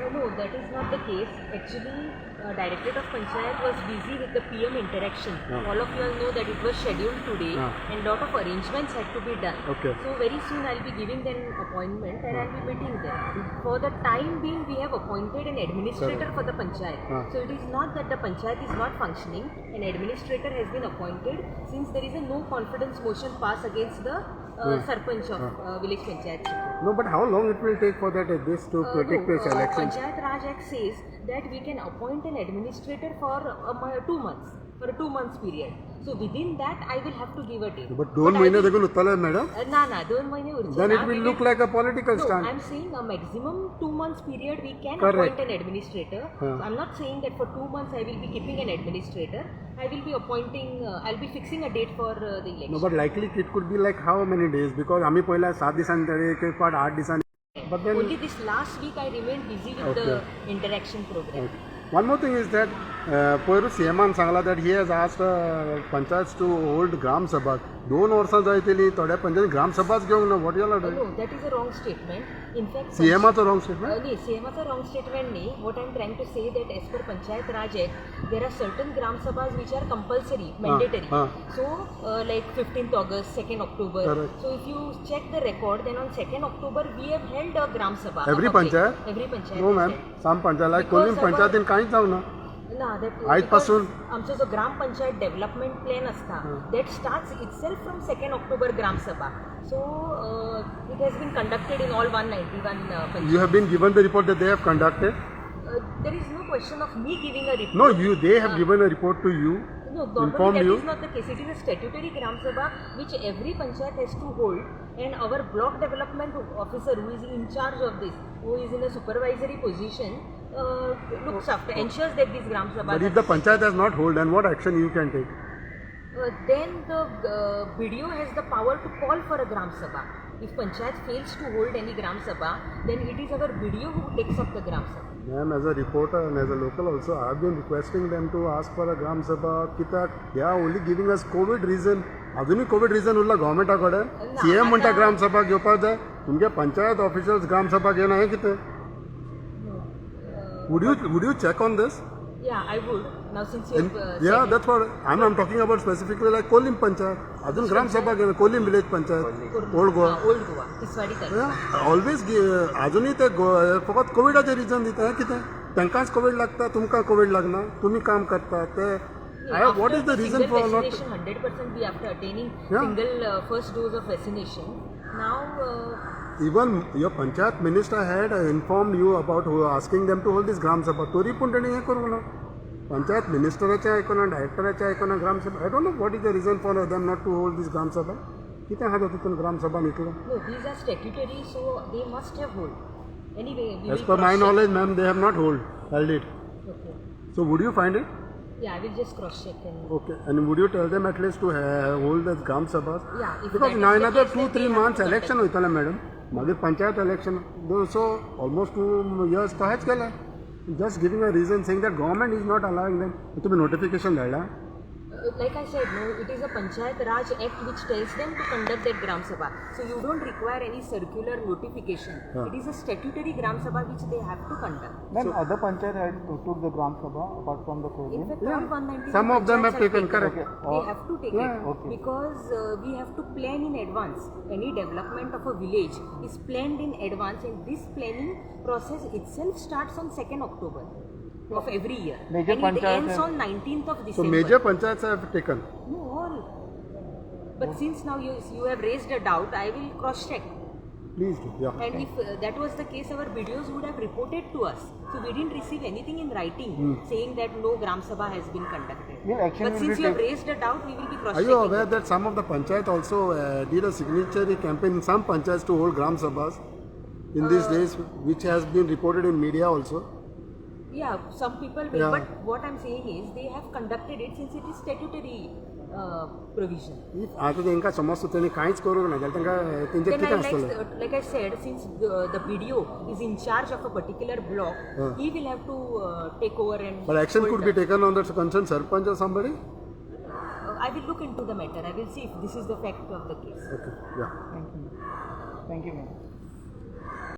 No, that is not the case. Actually, Directorate of Panchayat was busy with the PM interaction. All of you all know that it was scheduled today and lot of arrangements had to be done. Okay. So very soon I'll be giving them appointment and I'll be meeting them. For the time being, we have appointed an administrator for the Panchayat. So it is not that the Panchayat is not functioning. An administrator has been appointed since there is a no confidence motion passed against the Sarpanch of Village Panchayat. No, but how long it will take for that this to take place elections? Panchayat Raj Act says that we can appoint an administrator for 2 months, for a 2 months period. So within that, I will have to give a date. But 2 महिने देखो उत्तल है madam. ना 2 महीने उरचे. Then it will look like a political stand. No, I'm saying a maximum 2 months period we can appoint an administrator. So I'm not saying that for 2 months I will be keeping an administrator. I will be appointing. I'll be fixing a date for the election. No, but likely it could be like how many days? Because आम्ही पहिला 7 दिवसांनी तरी एक पाठ 8 दिवसांनी. But then only this last week I remained busy with the interaction program. One more thing is that Poiru CMan Sangla that he has asked panchayats to hold Gram Sabha. 2 वर्सां जायतली थोड्या पंचायती ग्राम सभाच घेवंक ना. What you are doing? No, that is a wrong statement. In fact, CMAचं wrong statement? No, CMAचं wrong statement nahi. What I am trying to say that as per Panchayat Raj Act, there are certain Gram Sabhas which are compulsory, mandatory. So, like 15th August, 2nd October. Correct. So, if you check the record, then on 2nd October, we have held a Gram Sabha. Every Panchayat? Every Panchayat. No, ma'am. Some Panchayat, like कोलिम पंचायतीन काहीच जाऊ ना. आजपासून आमचो जो ग्राम panchayat development plan असता that starts itself from 2nd October Gram Sabha. So it has been conducted in all 191 panchayats. You have been given the report that they have conducted? There is no question of me giving a report. No, they have given a report to you. No, normally that is not the case. It is a statutory Gram Sabha which every panchayat has to hold, and our block development officer who is in charge of this, who is in a supervisory position, looks after, ensures that this Gram Sabha. But if the panchayat has not hold, then what action you can take? Then the BDO has the power to call for a Gram Sabha. If panchayat fails to hold any Gram Sabha, then it is our BDO who takes up the Gram Sabha. Ma'am, as a reporter and as a local also, I have been requesting them to ask for a Gram Sabha. Kita, they are only giving us COVID reason. अजूनही Covid reason Urla गव्हर्मेंटाकडे. CM म्हणटा ग्राम सभा घेवपाक जाय. तुमगे panchayat officials ग्राम सभा घेवन आहे कितें? Would you check on this? Yeah, I would. Now since you yeah, that's what I'm talking about specifically, like कोलिम panchayat. अजून ग्राम सभा घेवन Kolim village panchayat. Old Goa. Old Goa. Tiswadi taluka. Always अजूनही ते फकत कोविडाचे रिझन दिता हें कितें? तांकांच कोविड लागता, तुमकां कोविड लागना. तुम्ही काम करता ते. What is the reason for not? 100% we after attaining single first dose of vaccination. Now. Even your panchayat minister had informed you about asking them to hold this Gram Sabha. तरी पूण ताणें हें करूंक ना. पंचायत मिनिस्टराचें आयकना, डायरेक्टराचें आयकना Gram Sabha. I don't know what is the reason for them not to hold this Gram Sabha. कितें आहा तातूंत Gram Sabha न्हिदलो? No, these are statutory, so they must have hold. Anyway, as per my knowledge, ma'am, they have not held it. Okay. So would you find it? Yeah, I will just cross check and. Okay, and would you tell them at least to hold the Gram Sabhas? Yeah, because now another 2-3 months election होतले madam. मागीर panchayat election, so almost 2 years तो हेच केलें. Just giving a reason saying that government is not allowing them. तुम्ही notification धाडला? Like I said, no, it is a Panchayat Raj Act which tells them to conduct that Gram Sabha. So you don't require any circular notification. It is a statutory Gram Sabha which they have to conduct. Then other panchayat took the Gram Sabha apart from the COVID. In fact, all 190 some of them have taken, correct. They have to take it because we have to plan in advance. Any development of a village is planned in advance, and this planning process itself starts on 2nd October. Of every year. Major and it ends on 19th of December. So major panchayats have taken? No, all. But since now you have raised a doubt, I will cross check. Please do, yeah. And if that was the case, our BDOs would have reported to us. So we didn't receive anything in writing saying that no Gram Sabha has been conducted. But since you have raised a doubt, we will be cross checking. Are you aware that some of the panchayat also did a signatory campaign in some panchayats to hold Gram Sabhas in these days, which has been reported in media also? Yeah, some people will, but what I'm saying is they have conducted it since it is statutory provision. आता तांकां समज तेणी कांयच करूंक ना जाल्यार तांकां तेंचें कितें आसतलें? Like I said, since the BDO is in charge of a particular block, he will have to take over and. But action could be taken on the concerned sarpanch or somebody? I will look into the matter. I will see if this is the fact of the case. Okay, yeah. Thank you. Thank you, ma'am.